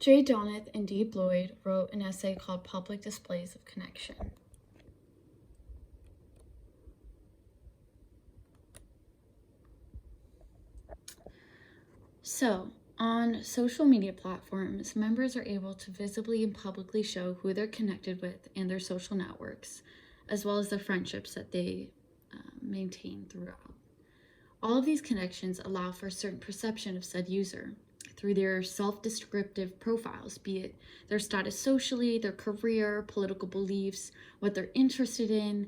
J. Donath and D. Bloyd wrote an essay called Public Displays of Connection. So, on social media platforms, members are able to visibly and publicly show who they're connected with and their social networks, as well as the friendships that they maintain throughout. All of these connections allow for a certain perception of said user through their self-descriptive profiles, be it their status socially, their career, political beliefs, what they're interested in,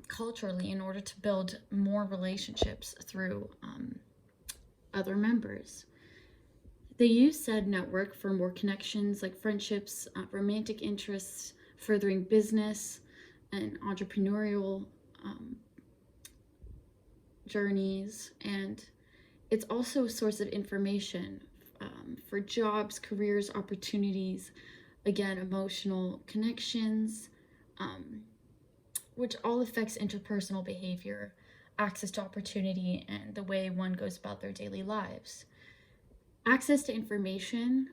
culturally, in order to build more relationships through other members. They use said network for more connections like friendships, romantic interests, furthering business and entrepreneurial journeys, and it's also a source of information for jobs, careers, opportunities, again, emotional connections, which all affects interpersonal behavior, access to opportunity, and the way one goes about their daily lives. Access to information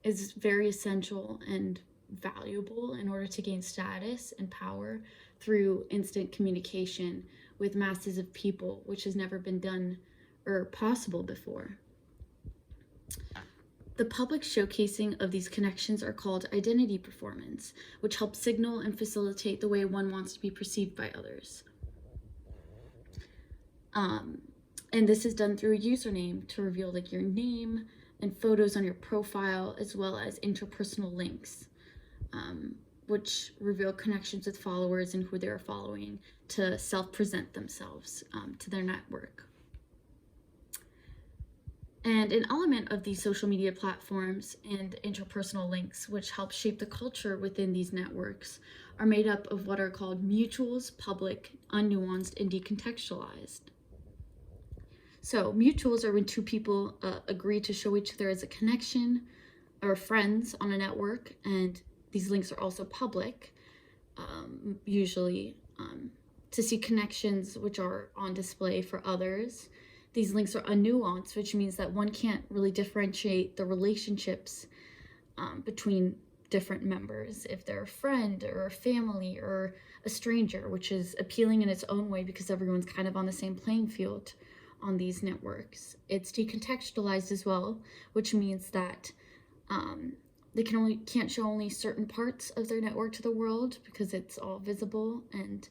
is very essential and valuable in order to gain status and power through instant communication with masses of people, which has never been done or possible before. The public showcasing of these connections are called identity performance, which helps signal and facilitate the way one wants to be perceived by others. And this is done through a username to reveal like your name and photos on your profile, as well as interpersonal links, which reveal connections with followers and who they're following to self-present themselves to their network. And an element of these social media platforms and interpersonal links, which help shape the culture within these networks, are made up of what are called mutuals, public, unnuanced, and decontextualized. So mutuals are when two people agree to show each other as a connection or friends on a network, and these links are also public, usually to see connections which are on display for others. These links are unnuanced, which means that one can't really differentiate the relationships between different members, if they're a friend or a family or a stranger, which is appealing in its own way because everyone's kind of on the same playing field on these networks. It's decontextualized as well, which means that they can't show only certain parts of their network to the world because it's all visible, and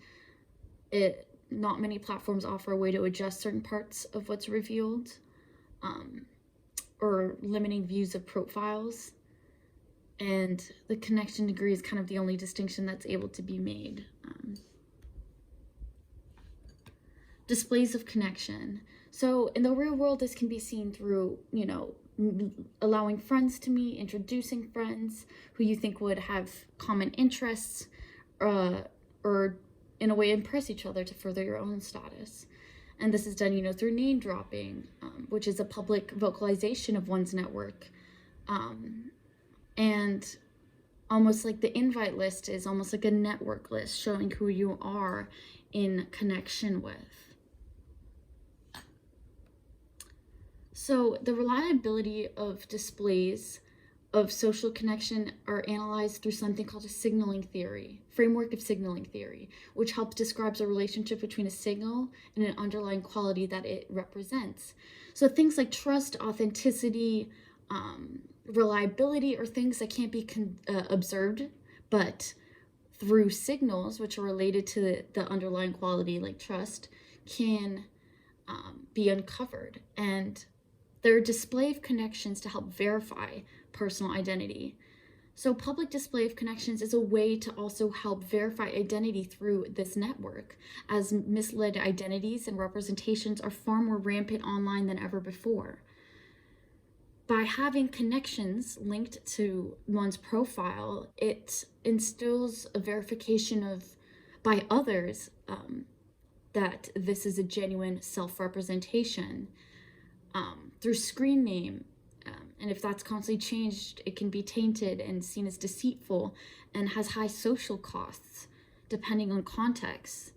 not many platforms offer a way to adjust certain parts of what's revealed, or limiting views of profiles. And the connection degree is kind of the only distinction that's able to be made. Displays of connection. So in the real world, this can be seen through, allowing friends to meet, introducing friends who you think would have common interests, or in a way impress each other to further your own status. And this is done, through name dropping, which is a public vocalization of one's network. And almost like the invite list is almost like a network list showing who you are in connection with. So the reliability of displays of social connection are analyzed through something called a signaling theory, framework of signaling theory, which helps describe the relationship between a signal and an underlying quality that it represents. So things like trust, authenticity, reliability are things that can't be observed, but through signals, which are related to the underlying quality like trust, can be uncovered. And there are display of connections to help verify personal identity. So public display of connections is a way to also help verify identity through this network, as misled identities and representations are far more rampant online than ever before. By having connections linked to one's profile, it instills a verification by others that this is a genuine self-representation. Through screen name, and if that's constantly changed, it can be tainted and seen as deceitful and has high social costs depending on context.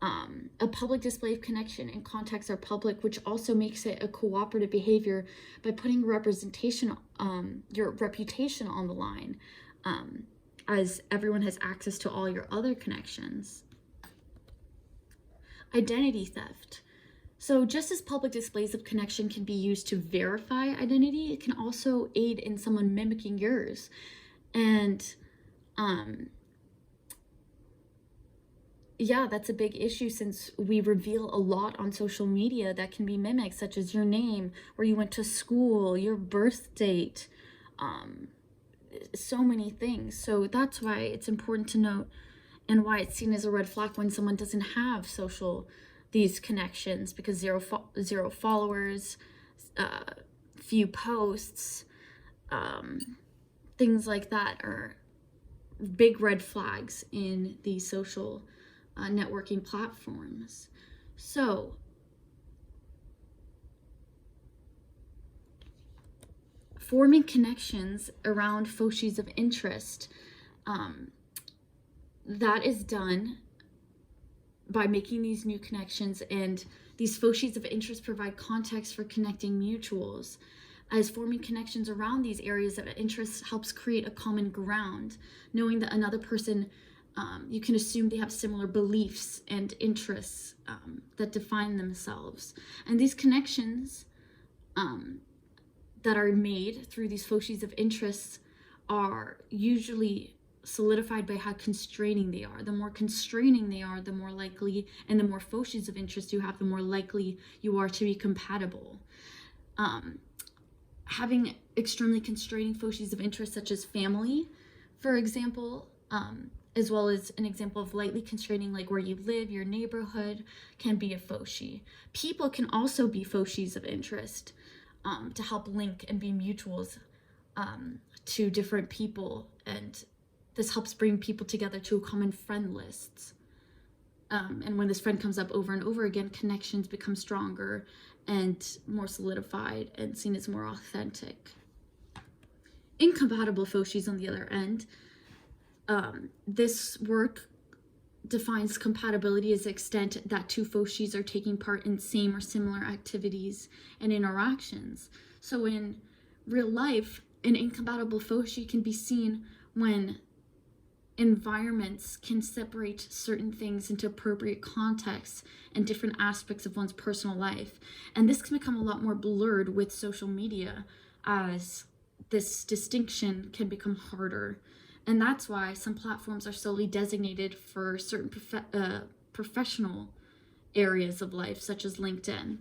A public display of connection and context are public, which also makes it a cooperative behavior by putting representation your reputation on the line, as everyone has access to all your other connections. Identity theft. So just as public displays of connection can be used to verify identity, it can also aid in someone mimicking yours. And yeah, that's a big issue, since we reveal a lot on social media that can be mimicked, such as your name, where you went to school, your birth date, so many things. So that's why it's important to note, and why it's seen as a red flag when someone doesn't have these connections, because zero followers, few posts, things like that are big red flags in these social networking platforms. So forming connections around focis of interest, that is done by making these new connections, and these focis of interest provide context for connecting mutuals, as forming connections around these areas of interest helps create a common ground, knowing that another person, you can assume they have similar beliefs and interests that define themselves. And these connections that are made through these focis of interest are usually solidified by how constraining they are. The more constraining they are, the more likely, and the more focis of interest you have, the more likely you are to be compatible. Having extremely constraining focis of interest, such as family, for example, as well as an example of lightly constraining, like where you live, your neighborhood, can be a foci. People can also be focis of interest, to help link and be mutuals to different people, and this helps bring people together to a common friend lists. And when this friend comes up over and over again, connections become stronger and more solidified and seen as more authentic. Incompatible focis, on the other end, this work defines compatibility as the extent that two focis are taking part in same or similar activities and interactions. So in real life, an incompatible foci can be seen when environments can separate certain things into appropriate contexts and different aspects of one's personal life. And this can become a lot more blurred with social media, as this distinction can become harder. And that's why some platforms are solely designated for certain professional areas of life, such as LinkedIn.